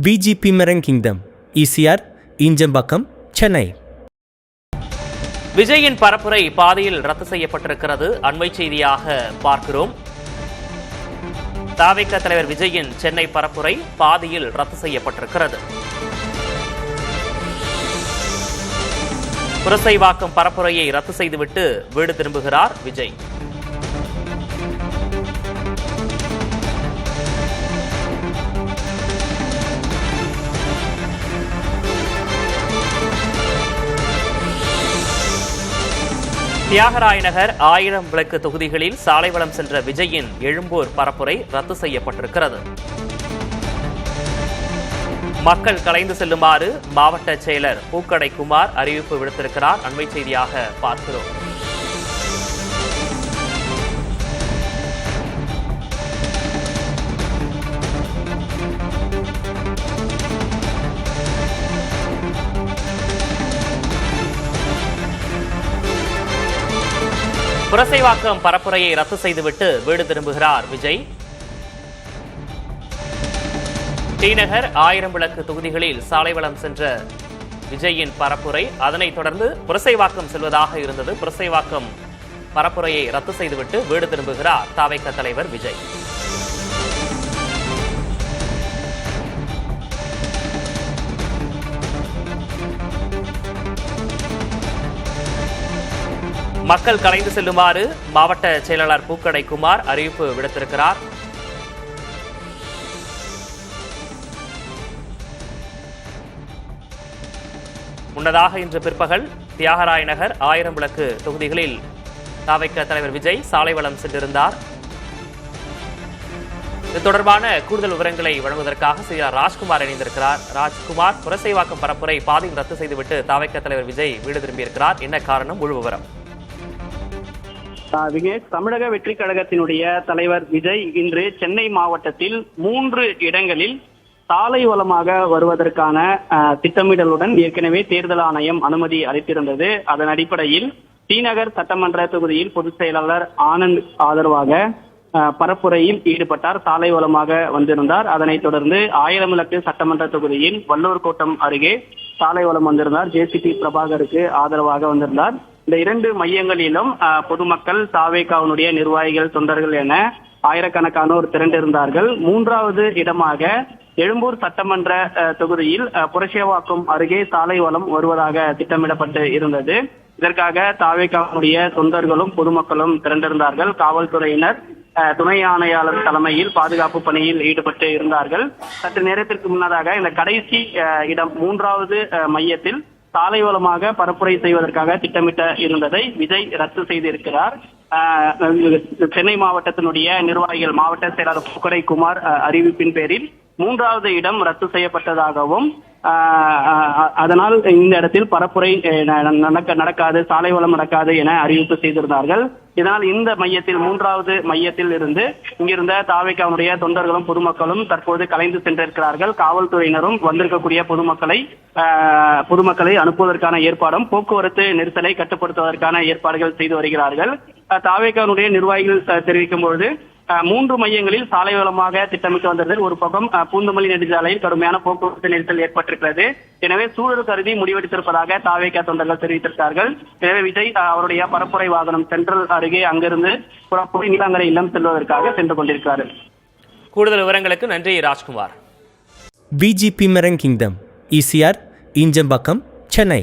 VGP Marine Kingdom, ECR, Injambakkam, Chennai. விஜயின் பரப்புரை பாதியில் ரத்து செய்யப்பட்டிருக்கிறது. அண்மை செய்தியாக பார்க்கிறோம். தவிக தலைவர் விஜயின் சென்னை பரப்புரை பாதியில் ரத்து செய்யப்பட்டிருக்கிறது. புரசைவாக்கம் பரப்புரையை ரத்து செய்துவிட்டு வீடு திரும்புகிறார் விஜய். தியாகராய நகர் 1000 விளக்கு தொகுதிகளில் சாலை வலம் சென்ற விஜயின் எழும்பூர் பரப்புரை ரத்து செய்யப்பட்டிருக்கிறது. மக்கள் கலைந்து செல்லுமாறு மாவட்ட செயலர் பூக்கடை குமார் அறிவிப்பு விடுத்திருக்கிறார். அண்மை செய்தியாக பார்க்கிறோம். புரசைவாக்கம் பரப்புரையை ரத்து செய்துவிட்டு வீடு திரும்புகிறார் விஜய். டிநகர் 1000 விளக்கு தொகுதிகளில் சாலை வலம் சென்ற விஜயின் பரப்புரை, அதனைத் தொடர்ந்து புரசைவாக்கம் செல்வதாக இருந்தது. புரசைவாக்கம் பரப்புரையை ரத்து செய்துவிட்டு வீடு திரும்புகிறார் தவிக தலைவர் விஜய். மக்கள் கலைந்து செல்லுமாறு மாவட்ட செயலாளர் பூக்கடை குமார் அறிவிப்பு விடுத்திருக்கிறார். முன்னதாக இன்று பிற்பகல் தியாகராய நகர் 1000 விளக்கு தொகுதிகளில் தவிக தலைவர் விஜய் சாலை வலம் சென்றிருந்தார். இது தொடர்பான கூடுதல் விவரங்களை வழங்குவதற்காக செய்தியாளர் ராஜ்குமார் இணைந்திருக்கிறார். ராஜ்குமார், புரசைவாக்கம் பரப்புரை பாதியில் ரத்து செய்துவிட்டு தவிக தலைவர் விஜய் வீடு திரும்பியிருக்கிறார். என்ன காரணம்? முழு விவரம். விகேஷ், தமிழக வெற்றி கழகத்தினுடைய தலைவர் விஜய் இன்று சென்னை மாவட்டத்தில் 3 இடங்களில் சாலை வலமாக வருவதற்கான திட்டமிடலுடன் ஏற்கனவே தேர்தல் ஆணையம் அனுமதி அளித்திருந்தது. அதன் அடிப்படையில் டிநகர் சட்டமன்ற தொகுதியில் பொதுச் செயலாளர் ஆனந்த் ஆதரவாக பரப்புரையில் ஈடுபட்டார். சாலை வலமாக வந்திருந்தார். அதனைத் தொடர்ந்து 1000 விளக்கு சட்டமன்ற தொகுதியில் வல்லூர் கோட்டம் அருகே சாலை வலம் வந்திருந்தார். JCP பிரபாகருக்கு ஆதரவாக வந்திருந்தார். இந்த 2 மையங்களிலும் பொதுமக்கள், தவிகவினுடைய நிர்வாகிகள், தொண்டர்கள் என ஆயிரக்கணக்கானோர் திரண்டிருந்தார்கள். 3வது இடமாக எழும்பூர் சட்டமன்ற தொகுதியில் புரசைவாக்கம் அருகே சாலை வலம் வருவதாக திட்டமிடப்பட்டு இருந்தது. இதற்காக தவிகவினுடைய தொண்டர்களும் பொதுமக்களும் திரண்டிருந்தார்கள். காவல்துறையினர் துணை ஆணையாளர் தலைமையில் பாதுகாப்பு பணியில் ஈடுபட்டு இருந்தார்கள். சற்று நேரத்திற்கு முன்னதாக இந்த கடைசி இடம் 3வது மையத்தில் சாலை வலமாக பரப்புரை செய்வதற்காக திட்டமிட்ட இருந்ததை விஜய் ரத்து செய்திருக்கிறார். சென்னை மாவட்டத்தினுடைய நிர்வாகிகள், மாவட்ட செயலாளர் பூக்கடை குமார் அறிவிப்பின் பேரில் 3வது இடம் ரத்து செய்யப்பட்டதாகவும், அதனால் இந்த இடத்தில் பரப்புரை நடக்காது, சாலை வலம் நடக்காது என அறிவிப்பு செய்திருந்தார்கள். இதனால் இந்த மையத்தில், 3வது மையத்தில் இருந்து இங்கிருந்த தவிகவினுடைய தொண்டர்களும் பொதுமக்களும் தற்போது கலைந்து சென்றிருக்கிறார்கள். காவல்துறையினரும் வந்திருக்கக்கூடிய பொதுமக்களை அனுப்புவதற்கான ஏற்பாடும், போக்குவரத்து நெரிசலை கட்டுப்படுத்துவதற்கான ஏற்பாடுகள் செய்து வருகிறார்கள். தவிகவினுடைய நிர்வாகிகள் தெரிவிக்கும் பொழுது 3 மையங்களில் சாலை வலமாக திட்டமிட்டு வந்ததில் ஒரு பக்கம் பூந்தமல்லி நெடுஞ்சாலையில் கடுமையான போக்குவரத்து நெரிசல் ஏற்பட்டிருக்கிறது. எனவே சூழல் கருதி முடிவெடுத்திருப்பதாக தவிக தொண்டர்கள் தெரிவித்திருக்கிறார்கள். எனவே விஜய் அவருடைய பரப்புரை வாகனம் சென்ட்ரல் அருகே அங்கிருந்து புறப்பட்டு நீலாங்கரை இல்லம் செல்வதற்காக சென்று கொண்டிருக்கிறார்கள். கூடுதல் விவரங்களுக்கு நன்றி Rajkumar. VGP Marine Kingdom, ECR, Injambakkam, Chennai.